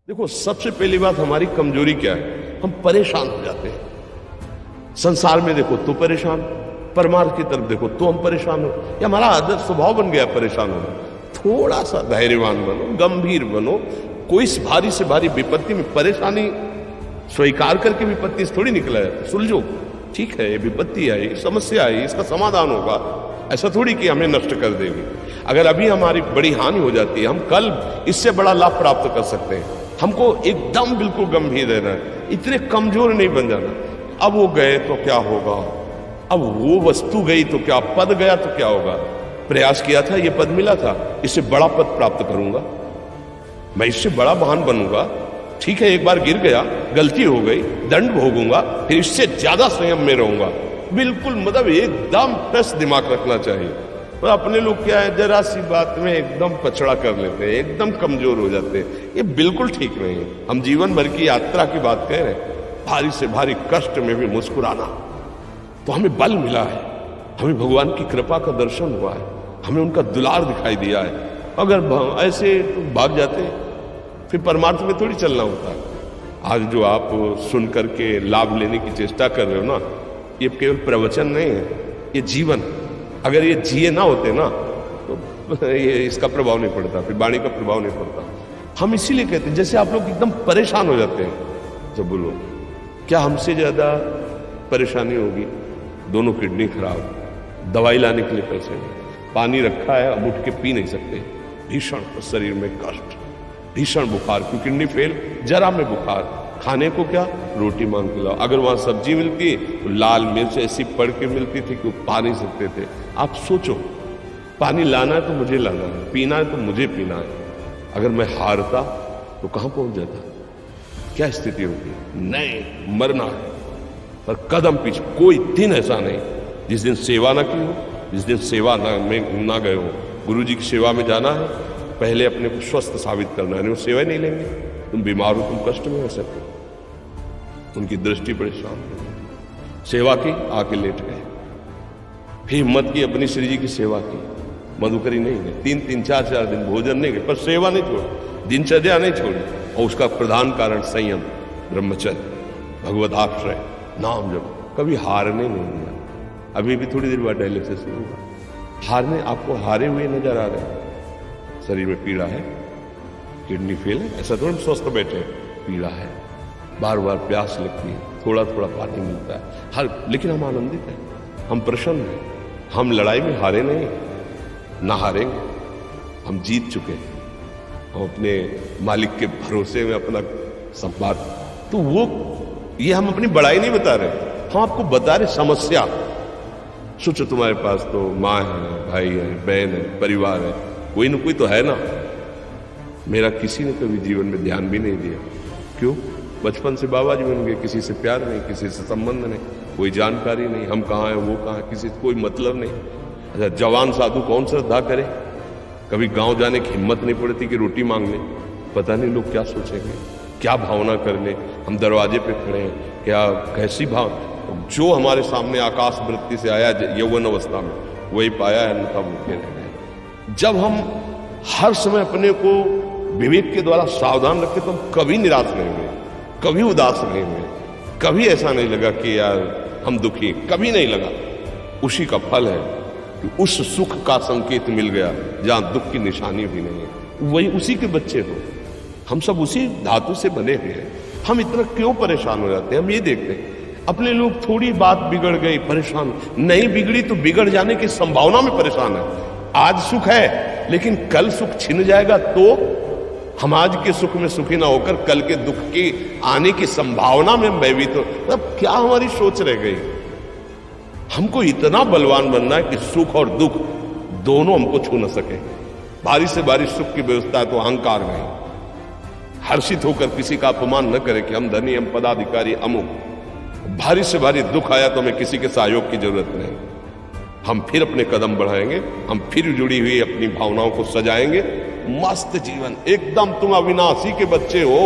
देखो, सबसे पहली बात हमारी कमजोरी क्या है, हम परेशान हो जाते हैं। संसार में देखो तो परेशान, परमार्थ की तरफ देखो तो हम परेशान हो, या हमारा आदत स्वभाव बन गया परेशान होना। थोड़ा सा धैर्यवान बनो, गंभीर बनो। कोई भारी से भारी विपत्ति में परेशानी स्वीकार करके विपत्ति से थोड़ी निकला है, सुलझो। ठीक है, ये विपत्ति आई, समस्या आई, इसका समाधान होगा। ऐसा थोड़ी कि हमें नष्ट कर देगी। अगर अभी हमारी बड़ी हानि हो जाती है, हम कल इससे बड़ा लाभ प्राप्त कर सकते हैं। हमको एकदम बिल्कुल गंभीर रहना है, इतने कमजोर नहीं बन जाना। अब वो गए तो क्या होगा, अब वो वस्तु गई तो क्या, पद गया तो क्या होगा। प्रयास किया था, ये पद मिला था, इससे बड़ा पद प्राप्त करूंगा, मैं इससे बड़ा महान बनूंगा। ठीक है, एक बार गिर गया, गलती हो गई, दंड भोगूंगा, फिर इससे ज्यादा संयम में रहूंगा। बिल्कुल मतलब एकदम टस दिमाग रखना चाहिए। और अपने लोग क्या है, जरा सी बात में एकदम पछड़ा कर लेते हैं, एकदम कमजोर हो जाते हैं। ये बिल्कुल ठीक नहीं है। हम जीवन भर की यात्रा की बात कह रहे हैं, भारी से भारी कष्ट में भी मुस्कुराना, तो हमें बल मिला है, हमें भगवान की कृपा का दर्शन हुआ है, हमें उनका दुलार दिखाई दिया है। अगर ऐसे भाग जाते फिर परमार्थ में थोड़ी चलना होता है। आज जो आप सुन करके लाभ लेने की चेष्टा कर रहे हो ना, ये केवल प्रवचन नहीं है, ये जीवन। अगर ये जिए ना होते ना तो ये इसका प्रभाव नहीं पड़ता, फिर वाणी का प्रभाव नहीं पड़ता। हम इसीलिए कहते हैं, जैसे आप लोग एकदम परेशान हो जाते हैं जब बोलो, क्या हमसे ज्यादा परेशानी होगी? दोनों किडनी खराब, दवाई लाने के लिए पैसे नहीं, पानी रखा है अब उठ के पी नहीं सकते, भीषण शरीर में कष्ट, भीषण बुखार, क्योंकि किडनी फेल, जरा में बुखार, खाने को क्या, रोटी मांग के लाओ। अगर वहां सब्जी मिलती तो लाल मिर्च ऐसी पड़ के मिलती थी कि वो पा नहीं सकते थे। आप सोचो, पानी लाना है तो मुझे लाना है, पीना है तो मुझे पीना है। अगर मैं हारता तो कहां पहुंच जाता, क्या स्थिति होगी? नहीं, मरना है, पर कदम पीछे। कोई दिन ऐसा नहीं जिस दिन सेवा ना की हो, जिस दिन सेवा में ना गए हो। गुरु जी की सेवा में जाना है, पहले अपने को स्वस्थ साबित करना है, नहीं वो सेवा नहीं लेंगे। तुम बीमार हो, तुम कष्ट में हो सकते, उनकी दृष्टि परेशान हो। सेवा की, आके लेट गए, फिर हिम्मत की, अपनी श्री जी की सेवा की, मधुकरी नहीं गए, 3-4 दिन भोजन नहीं गए, पर सेवा नहीं छोड़ी, दिनचर्या नहीं छोड़ी। और उसका प्रधान कारण संयम, ब्रह्मचर्य, भगवदाश्रय, नाम जप, कभी हारने नहीं दिया। अभी भी थोड़ी देर बाद डायलिसिस होगा, हारने, आपको हारे हुए नजर आ रहे हैं। शरीर में पीड़ा है, किडनी फेल है, ऐसा थोड़ा स्वस्थ बैठे, पीड़ा है, बार बार प्यास लगती है, थोड़ा थोड़ा पानी मिलता है हर, लेकिन हम आनंदित हैं, हम प्रसन्न हैं। हम लड़ाई में हारे नहीं, ना हारेंगे, हम जीत चुके हैं। हम अपने मालिक के भरोसे में अपना संपाद, तो वो ये हम अपनी बड़ाई नहीं बता रहे, हम आपको बता रहे समस्या। सोचो, तुम्हारे पास तो माँ है, भाई है, बहन है, परिवार है, कोई ना कोई तो है ना। मेरा किसी ने कभी जीवन में ध्यान भी नहीं दिया। क्यों? बचपन से बाबा जी बन गए, किसी से प्यार नहीं, किसी से संबंध नहीं, कोई जानकारी नहीं, हम कहाँ हैं, वो कहाँ है, किसी से कोई मतलब नहीं। अच्छा, जवान साधु कौन श्रद्धा करे? कभी गांव जाने की हिम्मत नहीं पड़ती कि रोटी मांग ले, पता नहीं लोग क्या सोचेंगे, क्या भावना कर ले। हम दरवाजे पे खड़े हैं, क्या कैसी भाव, जो हमारे सामने आकाश वृत्ति से आया यौवन अवस्था में, वही पाया है, अन्यथा भूखे रह गए। जब हम हर समय अपने को विवेक के द्वारा सावधान रखे तो हम कभी निराश नहीं हुए, कभी उदास नहीं हुए, कभी ऐसा नहीं लगा कि यार हम दुखी, कभी नहीं लगा। उसी का फल है कि उस सुख का संकेत मिल गया जहां दुख की निशानी भी नहीं है। वही उसी के बच्चे हो, हम सब उसी धातु से बने हुए हैं। हम इतना क्यों परेशान हो जाते हैं? हम ये देखते हैं, अपने लोग थोड़ी बात बिगड़ गई परेशान, नहीं बिगड़ी तो बिगड़ जाने की संभावना में परेशान है। आज सुख है लेकिन कल सुख छिन जाएगा, तो हम आज के सुख में सुखी ना होकर कल के दुख के आने की संभावना में भयभीत हो। तो क्या हमारी सोच रह गई? हमको इतना बलवान बनना है कि सुख और दुख दोनों हमको छू न सके। भारी से भारी सुख की व्यवस्था है तो अहंकार नहीं, हर्षित होकर किसी का अपमान न करे कि हम धनी, हम पदाधिकारी, अमुक। भारी से भारी दुख आया तो हमें किसी के सहयोग की जरूरत नहीं, हम फिर अपने कदम बढ़ाएंगे, हम फिर जुड़ी हुई अपनी भावनाओं को सजाएंगे। मस्त जीवन, एकदम तुम अविनाशी के बच्चे हो।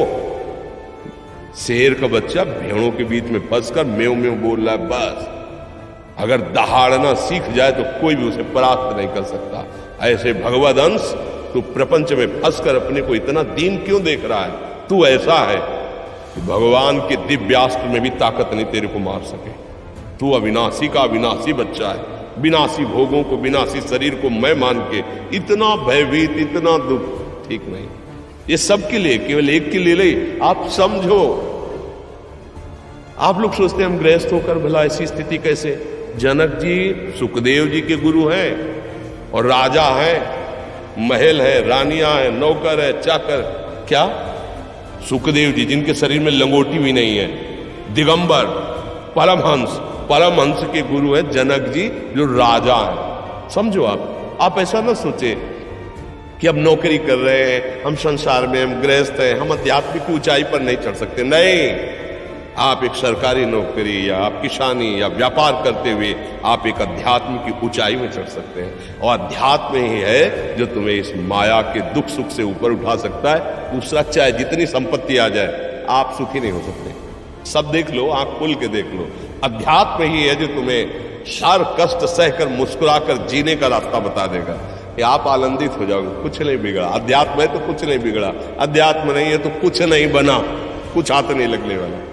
शेर का बच्चा भेड़ों के बीच में फंसकर म्यों म्यों बोल रहा है, बस अगर दहाड़ना सीख जाए तो कोई भी उसे परास्त नहीं कर सकता। ऐसे भगवद अंश तू प्रपंच में फंसकर अपने को इतना दीन क्यों देख रहा है? तू ऐसा है कि भगवान के दिव्यास्त्र में भी ताकत नहीं तेरे को मार सके। तू अविनाशी का अविनाशी बच्चा है, विनाशी भोगों को, विनाशी शरीर को मैं मान के इतना भयभीत, इतना दुख, ठीक नहीं। ये सबके लिए, केवल एक के लिए नहीं। आप समझो, आप लोग सोचते हैं हम गृहस्थ होकर भला ऐसी स्थिति कैसे। जनक जी सुखदेव जी के गुरु हैं और राजा हैं, महल है, रानियां हैं, नौकर है, चाकर। क्या सुखदेव जी जिनके शरीर में लंगोटी भी नहीं है, दिगंबर, परमहंस, परमहंस के गुरु हैं जनक जी जो राजा हैं। समझो आप ऐसा ना सोचे कि अब नौकरी कर रहे हैं, हम संसार में, हम गृहस्थ हैं, हम आध्यात्मिक ऊंचाई पर नहीं चढ़ सकते। नहीं, आप एक सरकारी नौकरी या आप किसानी या व्यापार करते हुए आप एक अध्यात्म की ऊंचाई में चढ़ सकते हैं। और अध्यात्म ही है जो तुम्हें इस माया के दुख सुख से ऊपर उठा सकता है। दूसरा, चाहे जितनी संपत्ति आ जाए, आप सुखी नहीं हो सकते। सब देख लो, आंख खोल के देख लो, अध्यात्म ही है जो तुम्हें हर कष्ट सहकर मुस्कुराकर जीने का रास्ता बता देगा कि आप आनंदित हो जाओगे। कुछ नहीं बिगड़ा, अध्यात्म है तो कुछ नहीं बिगड़ा, अध्यात्म नहीं है तो कुछ नहीं बना, कुछ हाथ नहीं लगने वाला।